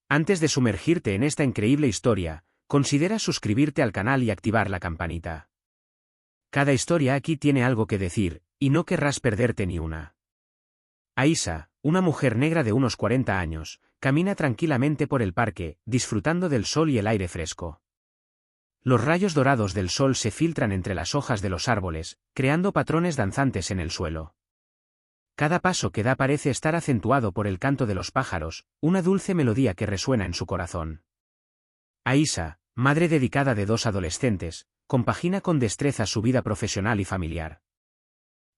Antes de sumergirte en esta increíble historia, considera suscribirte al canal y activar la campanita. Cada historia aquí tiene algo que decir, y no querrás perderte ni una. Aisha, una mujer negra de unos 40 años, camina tranquilamente por el parque, disfrutando del sol y el aire fresco. Los rayos dorados del sol se filtran entre las hojas de los árboles, creando patrones danzantes en el suelo. Cada paso que da parece estar acentuado por el canto de los pájaros, una dulce melodía que resuena en su corazón. Aisha, madre dedicada de 2 adolescentes, compagina con destreza su vida profesional y familiar.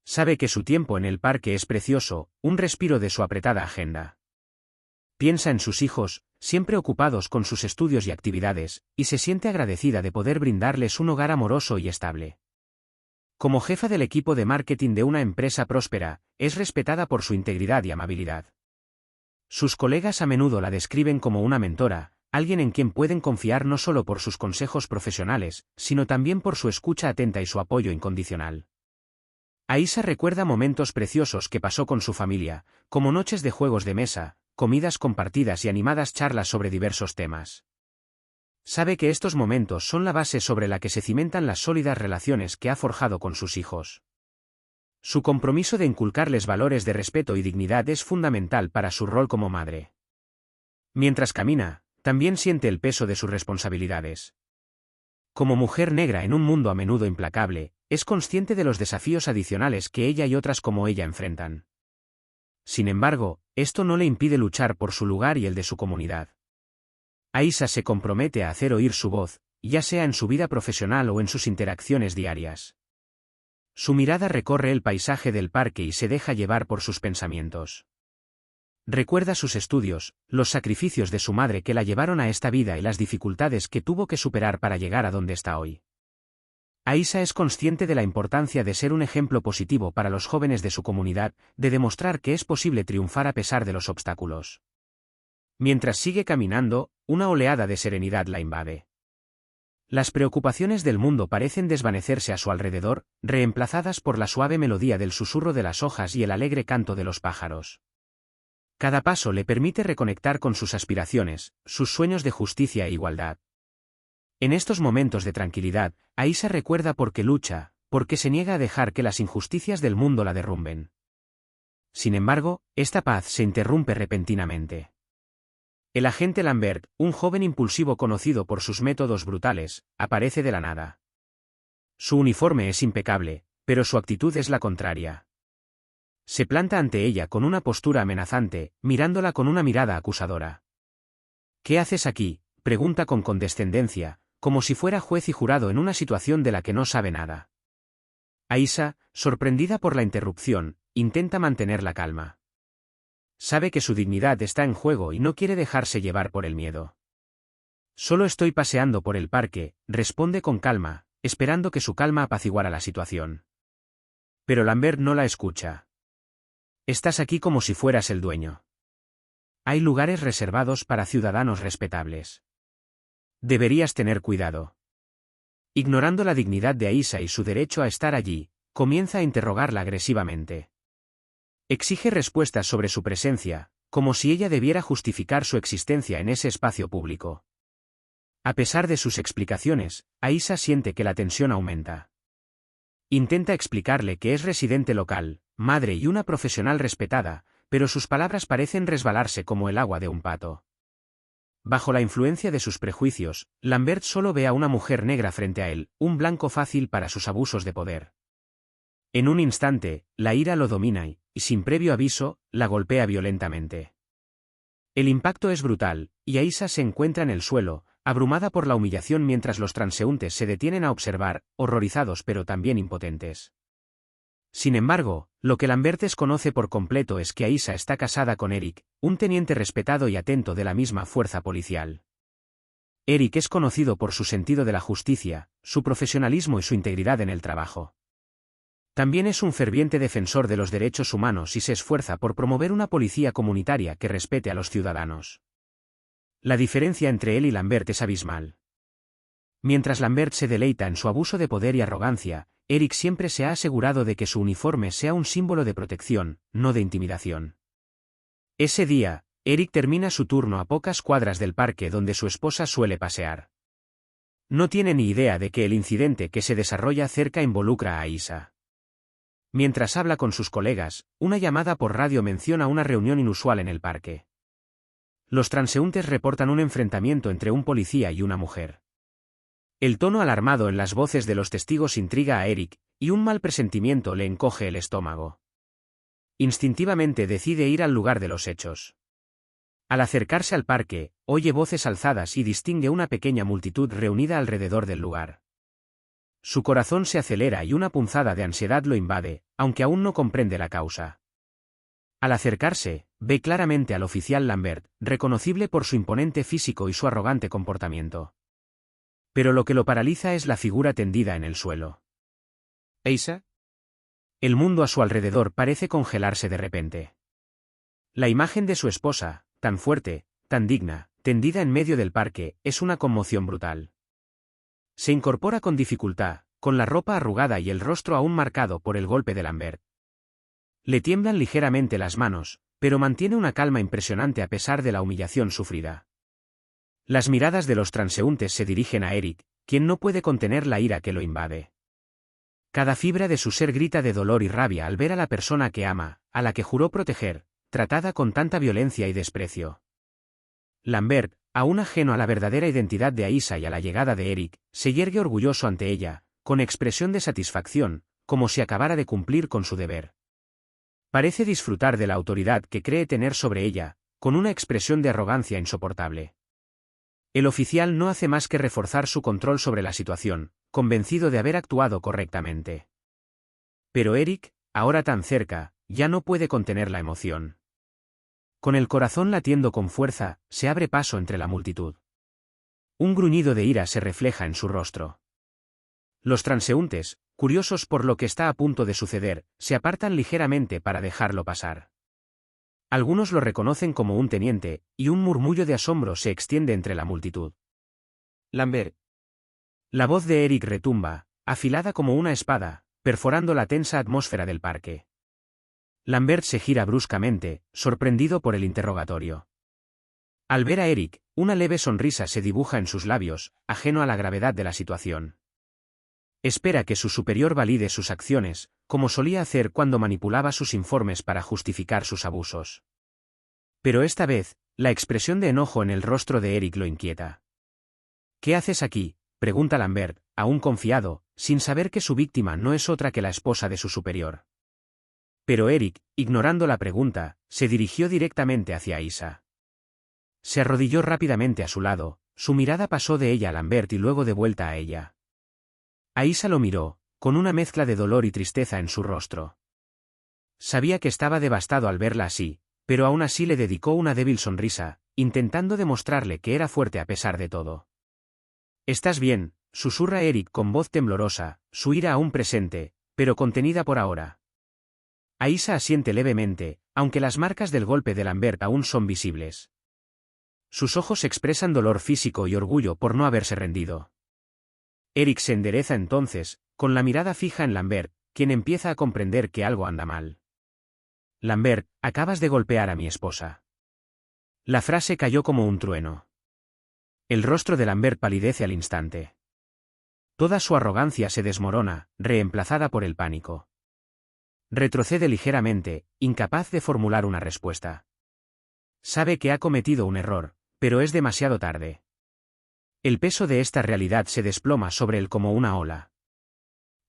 Sabe que su tiempo en el parque es precioso, un respiro de su apretada agenda. Piensa en sus hijos, siempre ocupados con sus estudios y actividades, y se siente agradecida de poder brindarles un hogar amoroso y estable. Como jefa del equipo de marketing de una empresa próspera, es respetada por su integridad y amabilidad. Sus colegas a menudo la describen como una mentora, alguien en quien pueden confiar no solo por sus consejos profesionales, sino también por su escucha atenta y su apoyo incondicional. Aisha recuerda momentos preciosos que pasó con su familia, como noches de juegos de mesa, comidas compartidas y animadas charlas sobre diversos temas. Sabe que estos momentos son la base sobre la que se cimentan las sólidas relaciones que ha forjado con sus hijos. Su compromiso de inculcarles valores de respeto y dignidad es fundamental para su rol como madre. Mientras camina, también siente el peso de sus responsabilidades. Como mujer negra en un mundo a menudo implacable, es consciente de los desafíos adicionales que ella y otras como ella enfrentan. Sin embargo, esto no le impide luchar por su lugar y el de su comunidad. Aisha se compromete a hacer oír su voz, ya sea en su vida profesional o en sus interacciones diarias. Su mirada recorre el paisaje del parque y se deja llevar por sus pensamientos. Recuerda sus estudios, los sacrificios de su madre que la llevaron a esta vida y las dificultades que tuvo que superar para llegar a donde está hoy. Aisha es consciente de la importancia de ser un ejemplo positivo para los jóvenes de su comunidad, de demostrar que es posible triunfar a pesar de los obstáculos. Mientras sigue caminando, una oleada de serenidad la invade. Las preocupaciones del mundo parecen desvanecerse a su alrededor, reemplazadas por la suave melodía del susurro de las hojas y el alegre canto de los pájaros. Cada paso le permite reconectar con sus aspiraciones, sus sueños de justicia e igualdad. En estos momentos de tranquilidad, Aisha recuerda por qué lucha, porque se niega a dejar que las injusticias del mundo la derrumben. Sin embargo, esta paz se interrumpe repentinamente. El agente Lambert, un joven impulsivo conocido por sus métodos brutales, aparece de la nada. Su uniforme es impecable, pero su actitud es la contraria. Se planta ante ella con una postura amenazante, mirándola con una mirada acusadora. ¿Qué haces aquí?, pregunta con condescendencia, como si fuera juez y jurado en una situación de la que no sabe nada. Aisha, sorprendida por la interrupción, intenta mantener la calma. Sabe que su dignidad está en juego y no quiere dejarse llevar por el miedo. Solo estoy paseando por el parque, responde con calma, esperando que su calma apaciguara la situación. Pero Lambert no la escucha. Estás aquí como si fueras el dueño. Hay lugares reservados para ciudadanos respetables. Deberías tener cuidado. Ignorando la dignidad de Aisha y su derecho a estar allí, comienza a interrogarla agresivamente. Exige respuestas sobre su presencia, como si ella debiera justificar su existencia en ese espacio público. A pesar de sus explicaciones, Aisha siente que la tensión aumenta. Intenta explicarle que es residente local, madre y una profesional respetada, pero sus palabras parecen resbalarse como el agua de un pato. Bajo la influencia de sus prejuicios, Lambert solo ve a una mujer negra frente a él, un blanco fácil para sus abusos de poder. En un instante, la ira lo domina y, sin previo aviso, la golpea violentamente. El impacto es brutal, y Aisha se encuentra en el suelo, abrumada por la humillación mientras los transeúntes se detienen a observar, horrorizados pero también impotentes. Sin embargo, lo que Lambert desconoce por completo es que Aisha está casada con Eric, un teniente respetado y atento de la misma fuerza policial. Eric es conocido por su sentido de la justicia, su profesionalismo y su integridad en el trabajo. También es un ferviente defensor de los derechos humanos y se esfuerza por promover una policía comunitaria que respete a los ciudadanos. La diferencia entre él y Lambert es abismal. Mientras Lambert se deleita en su abuso de poder y arrogancia, Eric siempre se ha asegurado de que su uniforme sea un símbolo de protección, no de intimidación. Ese día, Eric termina su turno a pocas cuadras del parque donde su esposa suele pasear. No tiene ni idea de que el incidente que se desarrolla cerca involucra a Aisha. Mientras habla con sus colegas, una llamada por radio menciona una reunión inusual en el parque. Los transeúntes reportan un enfrentamiento entre un policía y una mujer. El tono alarmado en las voces de los testigos intriga a Eric, y un mal presentimiento le encoge el estómago. Instintivamente decide ir al lugar de los hechos. Al acercarse al parque, oye voces alzadas y distingue una pequeña multitud reunida alrededor del lugar. Su corazón se acelera y una punzada de ansiedad lo invade, aunque aún no comprende la causa. Al acercarse, ve claramente al oficial Lambert, reconocible por su imponente físico y su arrogante comportamiento. Pero lo que lo paraliza es la figura tendida en el suelo. ¿Aisha? El mundo a su alrededor parece congelarse de repente. La imagen de su esposa, tan fuerte, tan digna, tendida en medio del parque, es una conmoción brutal. Se incorpora con dificultad, con la ropa arrugada y el rostro aún marcado por el golpe de Lambert. Le tiemblan ligeramente las manos, pero mantiene una calma impresionante a pesar de la humillación sufrida. Las miradas de los transeúntes se dirigen a Eric, quien no puede contener la ira que lo invade. Cada fibra de su ser grita de dolor y rabia al ver a la persona que ama, a la que juró proteger, tratada con tanta violencia y desprecio. Lambert, aún ajeno a la verdadera identidad de Aisha y a la llegada de Eric, se yergue orgulloso ante ella, con expresión de satisfacción, como si acabara de cumplir con su deber. Parece disfrutar de la autoridad que cree tener sobre ella, con una expresión de arrogancia insoportable. El oficial no hace más que reforzar su control sobre la situación, convencido de haber actuado correctamente. Pero Eric, ahora tan cerca, ya no puede contener la emoción. Con el corazón latiendo con fuerza, se abre paso entre la multitud. Un gruñido de ira se refleja en su rostro. Los transeúntes, curiosos por lo que está a punto de suceder, se apartan ligeramente para dejarlo pasar. Algunos lo reconocen como un teniente, y un murmullo de asombro se extiende entre la multitud. Lambert. La voz de Eric retumba, afilada como una espada, perforando la tensa atmósfera del parque. Lambert se gira bruscamente, sorprendido por el interrogatorio. Al ver a Eric, una leve sonrisa se dibuja en sus labios, ajeno a la gravedad de la situación. Espera que su superior valide sus acciones, como solía hacer cuando manipulaba sus informes para justificar sus abusos. Pero esta vez, la expresión de enojo en el rostro de Eric lo inquieta. ¿Qué haces aquí?, pregunta Lambert, aún confiado, sin saber que su víctima no es otra que la esposa de su superior. Pero Eric, ignorando la pregunta, se dirigió directamente hacia Aisha. Se arrodilló rápidamente a su lado, su mirada pasó de ella a Lambert y luego de vuelta a ella. Aisha lo miró, con una mezcla de dolor y tristeza en su rostro. Sabía que estaba devastado al verla así, pero aún así le dedicó una débil sonrisa, intentando demostrarle que era fuerte a pesar de todo. «¿Estás bien?», susurra Eric con voz temblorosa, su ira aún presente, pero contenida por ahora. Aisha asiente levemente, aunque las marcas del golpe de Lambert aún son visibles. Sus ojos expresan dolor físico y orgullo por no haberse rendido. Eric se endereza entonces, con la mirada fija en Lambert, quien empieza a comprender que algo anda mal. «Lambert, acabas de golpear a mi esposa». La frase cayó como un trueno. El rostro de Lambert palidece al instante. Toda su arrogancia se desmorona, reemplazada por el pánico. Retrocede ligeramente, incapaz de formular una respuesta. Sabe que ha cometido un error, pero es demasiado tarde. El peso de esta realidad se desploma sobre él como una ola.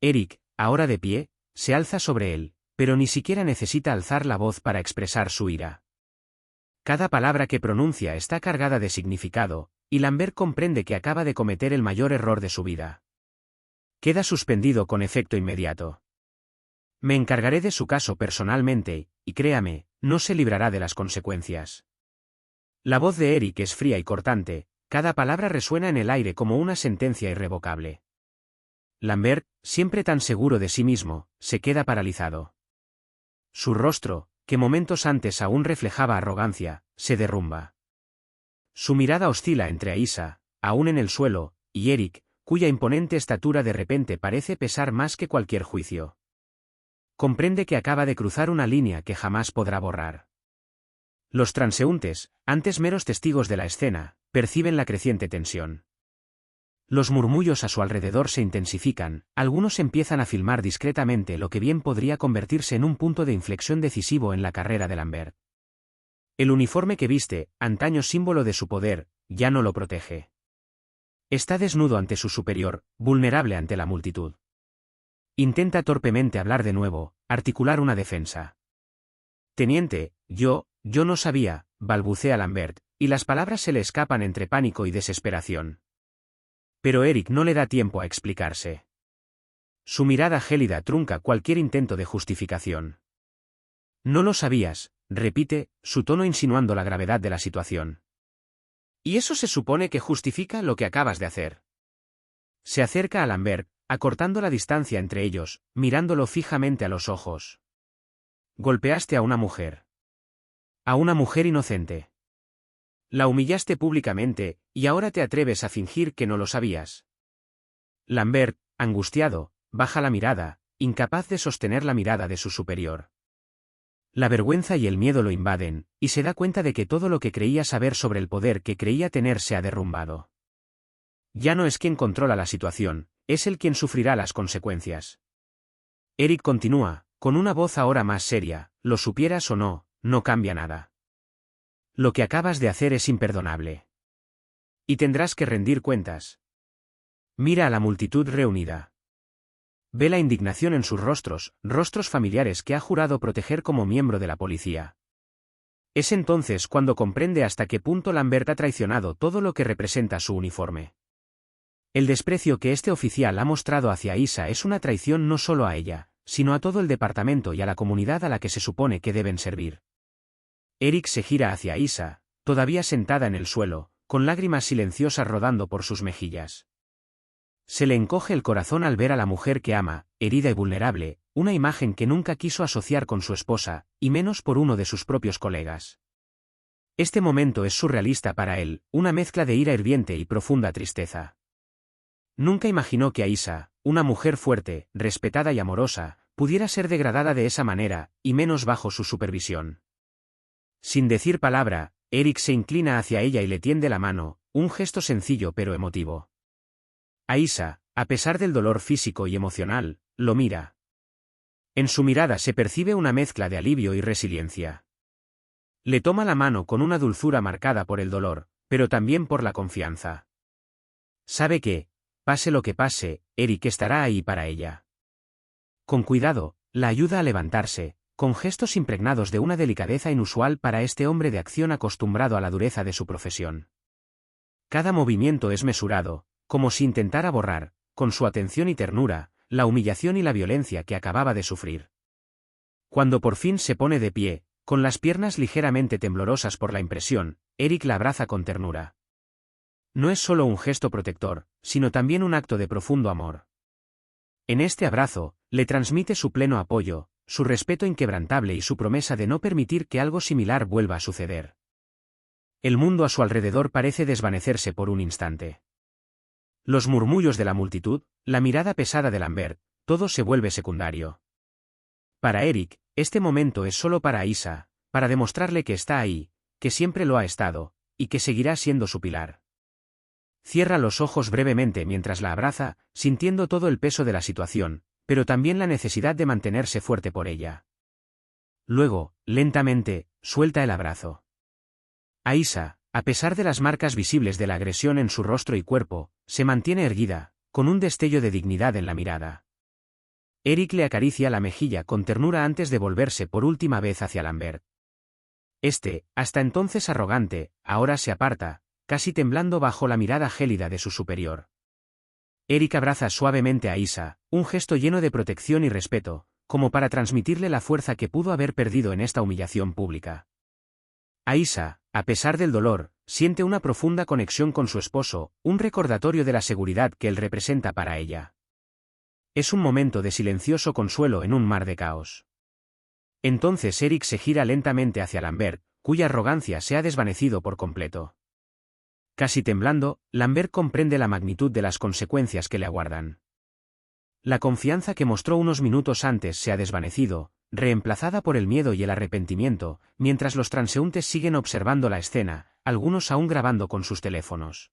Eric, ahora de pie, se alza sobre él, pero ni siquiera necesita alzar la voz para expresar su ira. Cada palabra que pronuncia está cargada de significado, y Lambert comprende que acaba de cometer el mayor error de su vida. Queda suspendido con efecto inmediato. «Me encargaré de su caso personalmente, y créame, no se librará de las consecuencias». La voz de Eric es fría y cortante, cada palabra resuena en el aire como una sentencia irrevocable. Lambert, siempre tan seguro de sí mismo, se queda paralizado. Su rostro, que momentos antes aún reflejaba arrogancia, se derrumba. Su mirada oscila entre Aisha, aún en el suelo, y Eric, cuya imponente estatura de repente parece pesar más que cualquier juicio. Comprende que acaba de cruzar una línea que jamás podrá borrar. Los transeúntes, antes meros testigos de la escena, perciben la creciente tensión. Los murmullos a su alrededor se intensifican, algunos empiezan a filmar discretamente lo que bien podría convertirse en un punto de inflexión decisivo en la carrera de Lambert. El uniforme que viste, antaño símbolo de su poder, ya no lo protege. Está desnudo ante su superior, vulnerable ante la multitud. Intenta torpemente hablar de nuevo, articular una defensa. Teniente, yo no sabía, balbucea Lambert, y las palabras se le escapan entre pánico y desesperación. Pero Eric no le da tiempo a explicarse. Su mirada gélida trunca cualquier intento de justificación. No lo sabías, repite, su tono insinuando la gravedad de la situación. ¿Y eso se supone que justifica lo que acabas de hacer? Se acerca a Lambert, acortando la distancia entre ellos, mirándolo fijamente a los ojos. Golpeaste a una mujer. A una mujer inocente. La humillaste públicamente, y ahora te atreves a fingir que no lo sabías. Lambert, angustiado, baja la mirada, incapaz de sostener la mirada de su superior. La vergüenza y el miedo lo invaden, y se da cuenta de que todo lo que creía saber sobre el poder que creía tener se ha derrumbado. Ya no es quien controla la situación, es él quien sufrirá las consecuencias. Eric continúa, con una voz ahora más seria, lo supieras o no, no cambia nada. Lo que acabas de hacer es imperdonable. Y tendrás que rendir cuentas. Mira a la multitud reunida. Ve la indignación en sus rostros, rostros familiares que ha jurado proteger como miembro de la policía. Es entonces cuando comprende hasta qué punto Lambert ha traicionado todo lo que representa su uniforme. El desprecio que este oficial ha mostrado hacia Isa es una traición no solo a ella, sino a todo el departamento y a la comunidad a la que se supone que deben servir. Eric se gira hacia Isa, todavía sentada en el suelo, con lágrimas silenciosas rodando por sus mejillas. Se le encoge el corazón al ver a la mujer que ama, herida y vulnerable, una imagen que nunca quiso asociar con su esposa, y menos por uno de sus propios colegas. Este momento es surrealista para él, una mezcla de ira hirviente y profunda tristeza. Nunca imaginó que Aisha, una mujer fuerte, respetada y amorosa, pudiera ser degradada de esa manera, y menos bajo su supervisión. Sin decir palabra, Eric se inclina hacia ella y le tiende la mano, un gesto sencillo pero emotivo. Aisha, a pesar del dolor físico y emocional, lo mira. En su mirada se percibe una mezcla de alivio y resiliencia. Le toma la mano con una dulzura marcada por el dolor, pero también por la confianza. Sabe que, pase lo que pase, Eric estará ahí para ella. Con cuidado, la ayuda a levantarse, con gestos impregnados de una delicadeza inusual para este hombre de acción acostumbrado a la dureza de su profesión. Cada movimiento es mesurado, como si intentara borrar, con su atención y ternura, la humillación y la violencia que acababa de sufrir. Cuando por fin se pone de pie, con las piernas ligeramente temblorosas por la impresión, Eric la abraza con ternura. No es solo un gesto protector, sino también un acto de profundo amor. En este abrazo, le transmite su pleno apoyo, su respeto inquebrantable y su promesa de no permitir que algo similar vuelva a suceder. El mundo a su alrededor parece desvanecerse por un instante. Los murmullos de la multitud, la mirada pesada de Lambert, todo se vuelve secundario. Para Eric, este momento es solo para Aisha, para demostrarle que está ahí, que siempre lo ha estado, y que seguirá siendo su pilar. Cierra los ojos brevemente mientras la abraza, sintiendo todo el peso de la situación, pero también la necesidad de mantenerse fuerte por ella. Luego, lentamente, suelta el abrazo. Aisha, a pesar de las marcas visibles de la agresión en su rostro y cuerpo, se mantiene erguida, con un destello de dignidad en la mirada. Eric le acaricia la mejilla con ternura antes de volverse por última vez hacia Lambert. Este, hasta entonces arrogante, ahora se aparta, casi temblando bajo la mirada gélida de su superior. Eric abraza suavemente a Aisha, un gesto lleno de protección y respeto, como para transmitirle la fuerza que pudo haber perdido en esta humillación pública. Aisha, a pesar del dolor, siente una profunda conexión con su esposo, un recordatorio de la seguridad que él representa para ella. Es un momento de silencioso consuelo en un mar de caos. Entonces Eric se gira lentamente hacia Lambert, cuya arrogancia se ha desvanecido por completo. Casi temblando, Lambert comprende la magnitud de las consecuencias que le aguardan. La confianza que mostró unos minutos antes se ha desvanecido, reemplazada por el miedo y el arrepentimiento, mientras los transeúntes siguen observando la escena, algunos aún grabando con sus teléfonos.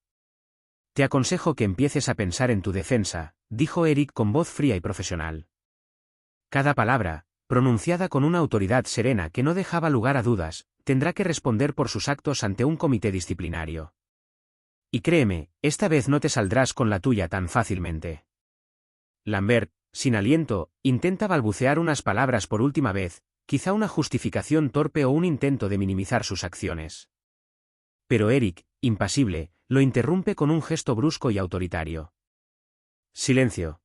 Te aconsejo que empieces a pensar en tu defensa, dijo Eric con voz fría y profesional. Cada palabra, pronunciada con una autoridad serena que no dejaba lugar a dudas, tendrá que responder por sus actos ante un comité disciplinario. Y créeme, esta vez no te saldrás con la tuya tan fácilmente. Lambert, sin aliento, intenta balbucear unas palabras por última vez, quizá una justificación torpe o un intento de minimizar sus acciones. Pero Eric, impasible, lo interrumpe con un gesto brusco y autoritario. Silencio.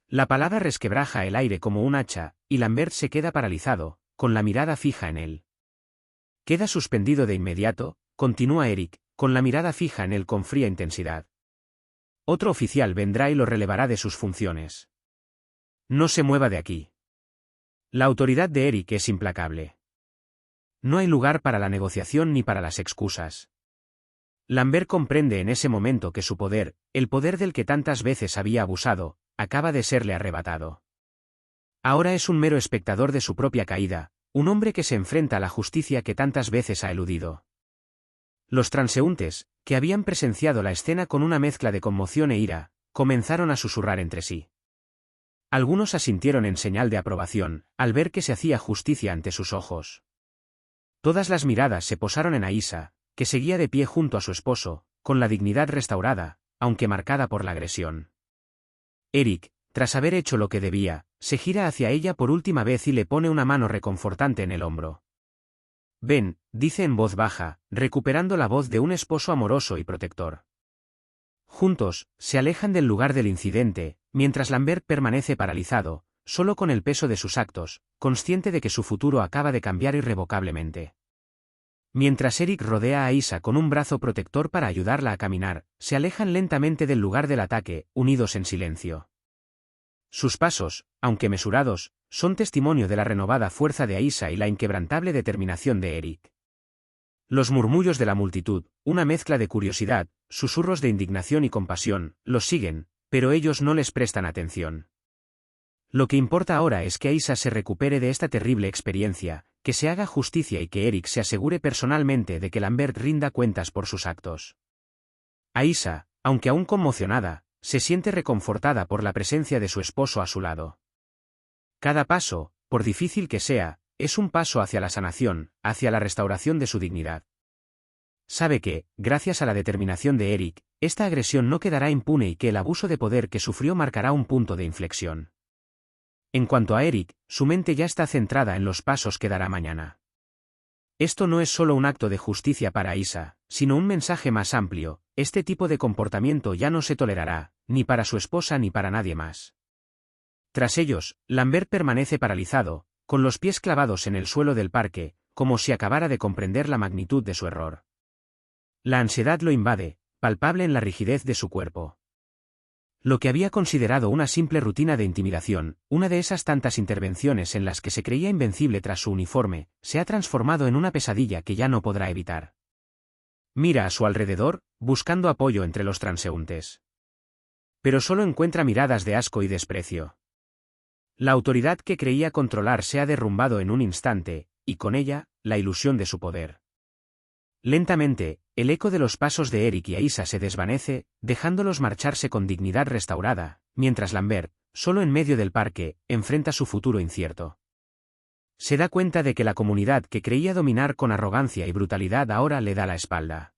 La palabra resquebraja el aire como un hacha, y Lambert se queda paralizado, con la mirada fija en él. Queda suspendido de inmediato, continúa Eric, con la mirada fija en él con fría intensidad. Otro oficial vendrá y lo relevará de sus funciones. No se mueva de aquí. La autoridad de Eric es implacable. No hay lugar para la negociación ni para las excusas. Lambert comprende en ese momento que su poder, el poder del que tantas veces había abusado, acaba de serle arrebatado. Ahora es un mero espectador de su propia caída, un hombre que se enfrenta a la justicia que tantas veces ha eludido. Los transeúntes, que habían presenciado la escena con una mezcla de conmoción e ira, comenzaron a susurrar entre sí. Algunos asintieron en señal de aprobación, al ver que se hacía justicia ante sus ojos. Todas las miradas se posaron en Aisa, que seguía de pie junto a su esposo, con la dignidad restaurada, aunque marcada por la agresión. Eric, tras haber hecho lo que debía, se gira hacia ella por última vez y le pone una mano reconfortante en el hombro. Ven, dice en voz baja, recuperando la voz de un esposo amoroso y protector. Juntos, se alejan del lugar del incidente, mientras Lambert permanece paralizado, solo con el peso de sus actos, consciente de que su futuro acaba de cambiar irrevocablemente. Mientras Eric rodea a Aisa con un brazo protector para ayudarla a caminar, se alejan lentamente del lugar del ataque, unidos en silencio. Sus pasos, aunque mesurados, son testimonio de la renovada fuerza de Aisa y la inquebrantable determinación de Eric. Los murmullos de la multitud, una mezcla de curiosidad, susurros de indignación y compasión, los siguen, pero ellos no les prestan atención. Lo que importa ahora es que Aisa se recupere de esta terrible experiencia, que se haga justicia y que Eric se asegure personalmente de que Lambert rinda cuentas por sus actos. Aisa, aunque aún conmocionada, se siente reconfortada por la presencia de su esposo a su lado. Cada paso, por difícil que sea, es un paso hacia la sanación, hacia la restauración de su dignidad. Sabe que, gracias a la determinación de Eric, esta agresión no quedará impune y que el abuso de poder que sufrió marcará un punto de inflexión. En cuanto a Eric, su mente ya está centrada en los pasos que dará mañana. Esto no es solo un acto de justicia para Aisa, sino un mensaje más amplio: este tipo de comportamiento ya no se tolerará, ni para su esposa ni para nadie más. Tras ellos, Lambert permanece paralizado, con los pies clavados en el suelo del parque, como si acabara de comprender la magnitud de su error. La ansiedad lo invade, palpable en la rigidez de su cuerpo. Lo que había considerado una simple rutina de intimidación, una de esas tantas intervenciones en las que se creía invencible tras su uniforme, se ha transformado en una pesadilla que ya no podrá evitar. Mira a su alrededor, buscando apoyo entre los transeúntes. Pero solo encuentra miradas de asco y desprecio. La autoridad que creía controlar se ha derrumbado en un instante, y con ella, la ilusión de su poder. Lentamente, el eco de los pasos de Eric y Aisa se desvanece, dejándolos marcharse con dignidad restaurada, mientras Lambert, solo en medio del parque, enfrenta su futuro incierto. Se da cuenta de que la comunidad que creía dominar con arrogancia y brutalidad ahora le da la espalda.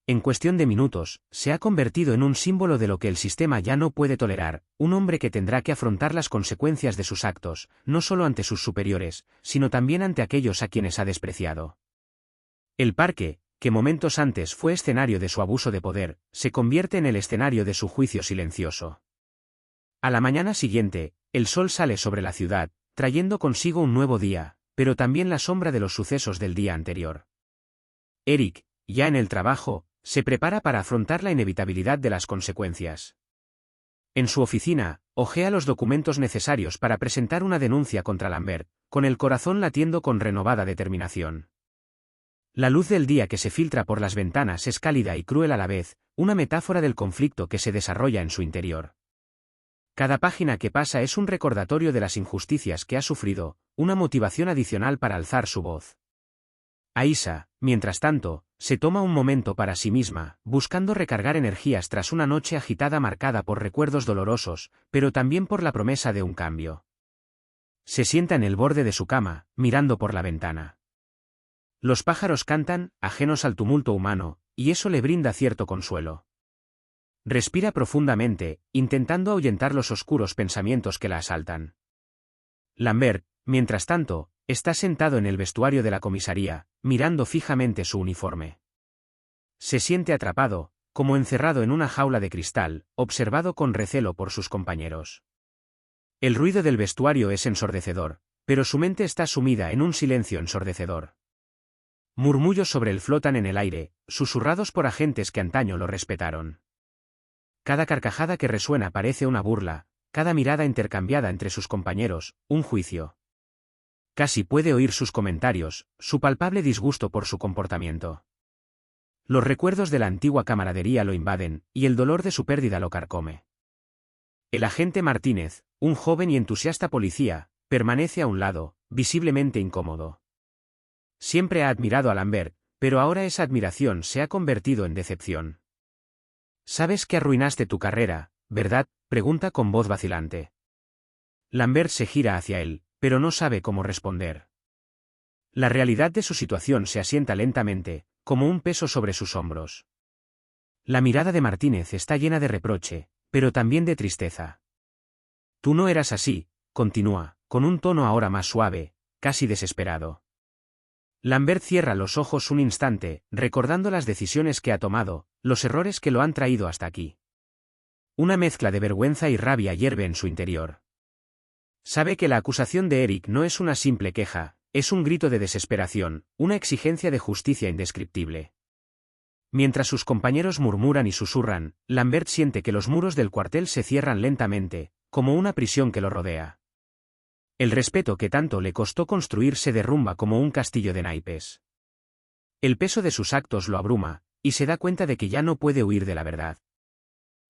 En cuestión de minutos, se ha convertido en un símbolo de lo que el sistema ya no puede tolerar, un hombre que tendrá que afrontar las consecuencias de sus actos, no solo ante sus superiores, sino también ante aquellos a quienes ha despreciado. El parque, que momentos antes fue escenario de su abuso de poder, se convierte en el escenario de su juicio silencioso. A la mañana siguiente, el sol sale sobre la ciudad, trayendo consigo un nuevo día, pero también la sombra de los sucesos del día anterior. Eric, ya en el trabajo, se prepara para afrontar la inevitabilidad de las consecuencias. En su oficina, hojea los documentos necesarios para presentar una denuncia contra Lambert, con el corazón latiendo con renovada determinación. La luz del día que se filtra por las ventanas es cálida y cruel a la vez, una metáfora del conflicto que se desarrolla en su interior. Cada página que pasa es un recordatorio de las injusticias que ha sufrido, una motivación adicional para alzar su voz. Aisa, mientras tanto, se toma un momento para sí misma, buscando recargar energías tras una noche agitada marcada por recuerdos dolorosos, pero también por la promesa de un cambio. Se sienta en el borde de su cama, mirando por la ventana. Los pájaros cantan, ajenos al tumulto humano, y eso le brinda cierto consuelo. Respira profundamente, intentando ahuyentar los oscuros pensamientos que la asaltan. Lambert, mientras tanto, está sentado en el vestuario de la comisaría, mirando fijamente su uniforme. Se siente atrapado, como encerrado en una jaula de cristal, observado con recelo por sus compañeros. El ruido del vestuario es ensordecedor, pero su mente está sumida en un silencio ensordecedor. Murmullos sobre él flotan en el aire, susurrados por agentes que antaño lo respetaron. Cada carcajada que resuena parece una burla, cada mirada intercambiada entre sus compañeros, un juicio. Casi puede oír sus comentarios, su palpable disgusto por su comportamiento. Los recuerdos de la antigua camaradería lo invaden, y el dolor de su pérdida lo carcome. El agente Martínez, un joven y entusiasta policía, permanece a un lado, visiblemente incómodo. Siempre ha admirado a Lambert, pero ahora esa admiración se ha convertido en decepción. «Sabes que arruinaste tu carrera, ¿verdad?», pregunta con voz vacilante. Lambert se gira hacia él, pero no sabe cómo responder. La realidad de su situación se asienta lentamente, como un peso sobre sus hombros. La mirada de Martínez está llena de reproche, pero también de tristeza. «Tú no eras así», continúa, con un tono ahora más suave, casi desesperado. Lambert cierra los ojos un instante, recordando las decisiones que ha tomado, los errores que lo han traído hasta aquí. Una mezcla de vergüenza y rabia hierve en su interior. Sabe que la acusación de Eric no es una simple queja, es un grito de desesperación, una exigencia de justicia indescriptible. Mientras sus compañeros murmuran y susurran, Lambert siente que los muros del cuartel se cierran lentamente, como una prisión que lo rodea. El respeto que tanto le costó construir se derrumba como un castillo de naipes. El peso de sus actos lo abruma, y se da cuenta de que ya no puede huir de la verdad.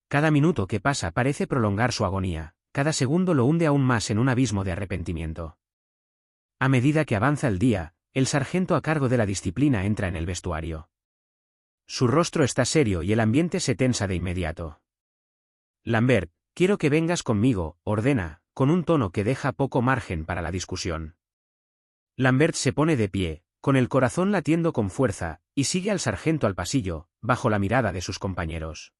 Cada minuto que pasa parece prolongar su agonía, cada segundo lo hunde aún más en un abismo de arrepentimiento. A medida que avanza el día, el sargento a cargo de la disciplina entra en el vestuario. Su rostro está serio y el ambiente se tensa de inmediato. «Lambert, quiero que vengas conmigo», ordena, con un tono que deja poco margen para la discusión. Lambert se pone de pie, con el corazón latiendo con fuerza, y sigue al sargento al pasillo, bajo la mirada de sus compañeros.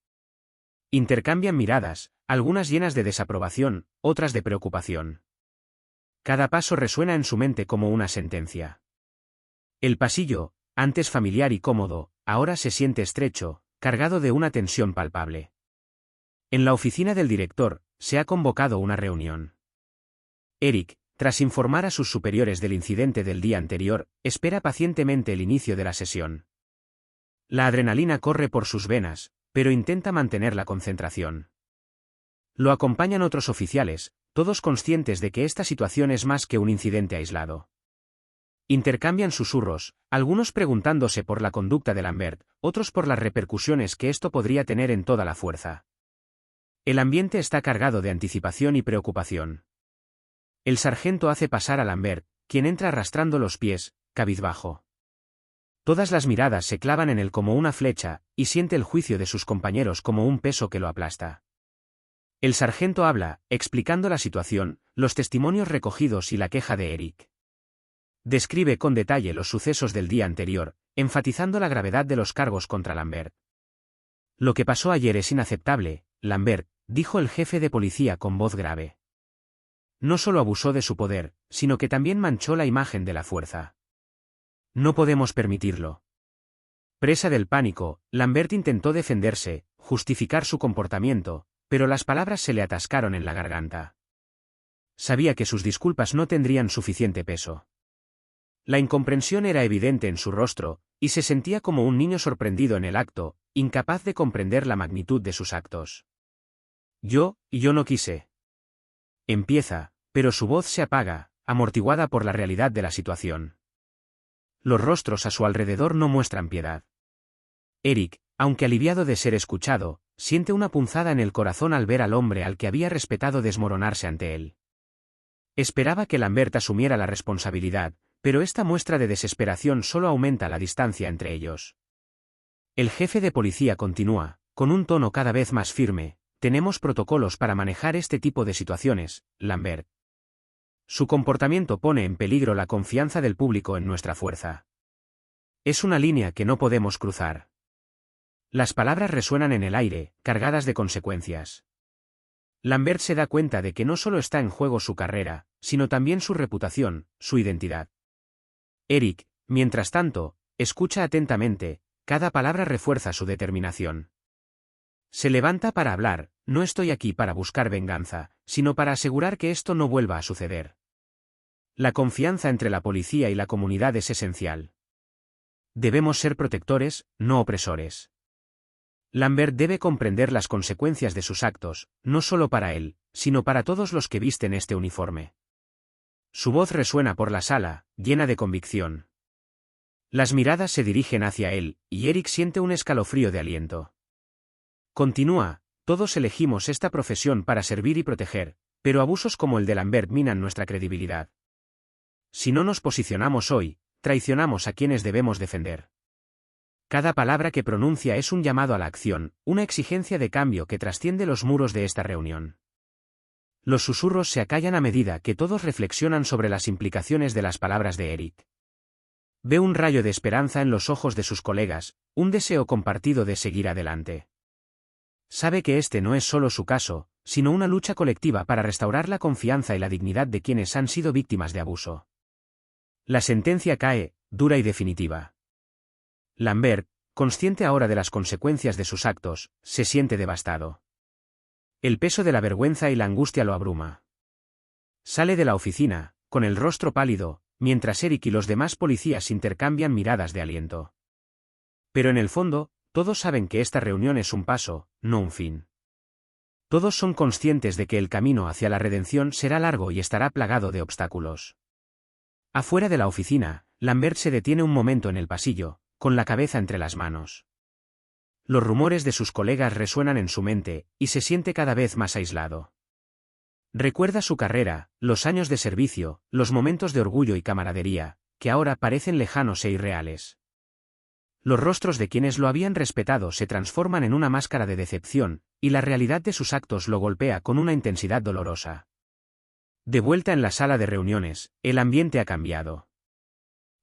Intercambian miradas, algunas llenas de desaprobación, otras de preocupación. Cada paso resuena en su mente como una sentencia. El pasillo, antes familiar y cómodo, ahora se siente estrecho, cargado de una tensión palpable. En la oficina del director, se ha convocado una reunión. Eric, tras informar a sus superiores del incidente del día anterior, espera pacientemente el inicio de la sesión. La adrenalina corre por sus venas, pero intenta mantener la concentración. Lo acompañan otros oficiales, todos conscientes de que esta situación es más que un incidente aislado. Intercambian susurros, algunos preguntándose por la conducta de Lambert, otros por las repercusiones que esto podría tener en toda la fuerza. El ambiente está cargado de anticipación y preocupación. El sargento hace pasar a Lambert, quien entra arrastrando los pies, cabizbajo. Todas las miradas se clavan en él como una flecha, y siente el juicio de sus compañeros como un peso que lo aplasta. El sargento habla, explicando la situación, los testimonios recogidos y la queja de Eric. Describe con detalle los sucesos del día anterior, enfatizando la gravedad de los cargos contra Lambert. «Lo que pasó ayer es inaceptable, Lambert», dijo el jefe de policía con voz grave. «No solo abusó de su poder, sino que también manchó la imagen de la fuerza. No podemos permitirlo». Presa del pánico, Lambert intentó defenderse, justificar su comportamiento, pero las palabras se le atascaron en la garganta. Sabía que sus disculpas no tendrían suficiente peso. La incomprensión era evidente en su rostro, y se sentía como un niño sorprendido en el acto, incapaz de comprender la magnitud de sus actos. Yo no quise». Empieza, pero su voz se apaga, amortiguada por la realidad de la situación. Los rostros a su alrededor no muestran piedad. Eric, aunque aliviado de ser escuchado, siente una punzada en el corazón al ver al hombre al que había respetado desmoronarse ante él. Esperaba que Lambert asumiera la responsabilidad, pero esta muestra de desesperación solo aumenta la distancia entre ellos. El jefe de policía continúa, con un tono cada vez más firme: tenemos protocolos para manejar este tipo de situaciones, Lambert. Su comportamiento pone en peligro la confianza del público en nuestra fuerza. Es una línea que no podemos cruzar. Las palabras resuenan en el aire, cargadas de consecuencias. Lambert se da cuenta de que no solo está en juego su carrera, sino también su reputación, su identidad. Eric, mientras tanto, escucha atentamente, cada palabra refuerza su determinación. Se levanta para hablar: no estoy aquí para buscar venganza, sino para asegurar que esto no vuelva a suceder. La confianza entre la policía y la comunidad es esencial. Debemos ser protectores, no opresores. Lambert debe comprender las consecuencias de sus actos, no solo para él, sino para todos los que visten este uniforme. Su voz resuena por la sala, llena de convicción. Las miradas se dirigen hacia él, y Eric siente un escalofrío de aliento. Continúa: todos elegimos esta profesión para servir y proteger, pero abusos como el de Lambert minan nuestra credibilidad. Si no nos posicionamos hoy, traicionamos a quienes debemos defender. Cada palabra que pronuncia es un llamado a la acción, una exigencia de cambio que trasciende los muros de esta reunión. Los susurros se acallan a medida que todos reflexionan sobre las implicaciones de las palabras de Eric. Ve un rayo de esperanza en los ojos de sus colegas, un deseo compartido de seguir adelante. Sabe que este no es solo su caso, sino una lucha colectiva para restaurar la confianza y la dignidad de quienes han sido víctimas de abuso. La sentencia cae, dura y definitiva. Lambert, consciente ahora de las consecuencias de sus actos, se siente devastado. El peso de la vergüenza y la angustia lo abruma. Sale de la oficina, con el rostro pálido, mientras Eric y los demás policías intercambian miradas de aliento. Pero en el fondo, todos saben que esta reunión es un paso, no un fin. Todos son conscientes de que el camino hacia la redención será largo y estará plagado de obstáculos. Afuera de la oficina, Lambert se detiene un momento en el pasillo, con la cabeza entre las manos. Los rumores de sus colegas resuenan en su mente, y se siente cada vez más aislado. Recuerda su carrera, los años de servicio, los momentos de orgullo y camaradería, que ahora parecen lejanos e irreales. Los rostros de quienes lo habían respetado se transforman en una máscara de decepción, y la realidad de sus actos lo golpea con una intensidad dolorosa. De vuelta en la sala de reuniones, el ambiente ha cambiado.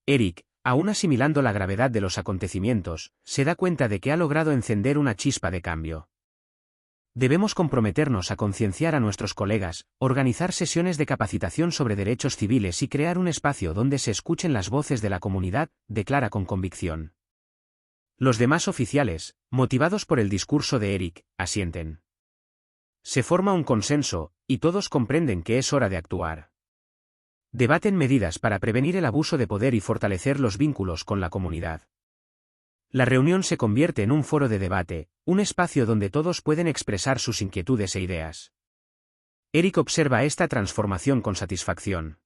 Eric, aún asimilando la gravedad de los acontecimientos, se da cuenta de que ha logrado encender una chispa de cambio. Debemos comprometernos a concienciar a nuestros colegas, organizar sesiones de capacitación sobre derechos civiles y crear un espacio donde se escuchen las voces de la comunidad, declara con convicción. Los demás oficiales, motivados por el discurso de Eric, asienten. Se forma un consenso, y todos comprenden que es hora de actuar. Debaten medidas para prevenir el abuso de poder y fortalecer los vínculos con la comunidad. La reunión se convierte en un foro de debate, un espacio donde todos pueden expresar sus inquietudes e ideas. Eric observa esta transformación con satisfacción.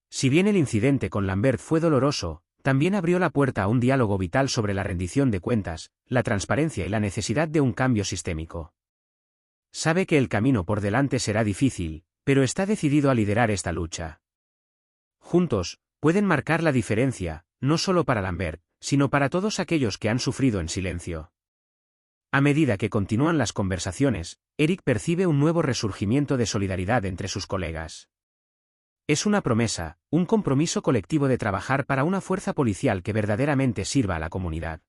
Si bien el incidente con Lambert fue doloroso, también abrió la puerta a un diálogo vital sobre la rendición de cuentas, la transparencia y la necesidad de un cambio sistémico. Sabe que el camino por delante será difícil, pero está decidido a liderar esta lucha. Juntos, pueden marcar la diferencia, no solo para Lambert, sino para todos aquellos que han sufrido en silencio. A medida que continúan las conversaciones, Eric percibe un nuevo resurgimiento de solidaridad entre sus colegas. Es una promesa, un compromiso colectivo de trabajar para una fuerza policial que verdaderamente sirva a la comunidad.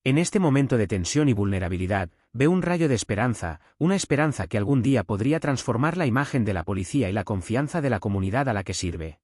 En este momento de tensión y vulnerabilidad, ve un rayo de esperanza, una esperanza que algún día podría transformar la imagen de la policía y la confianza de la comunidad a la que sirve.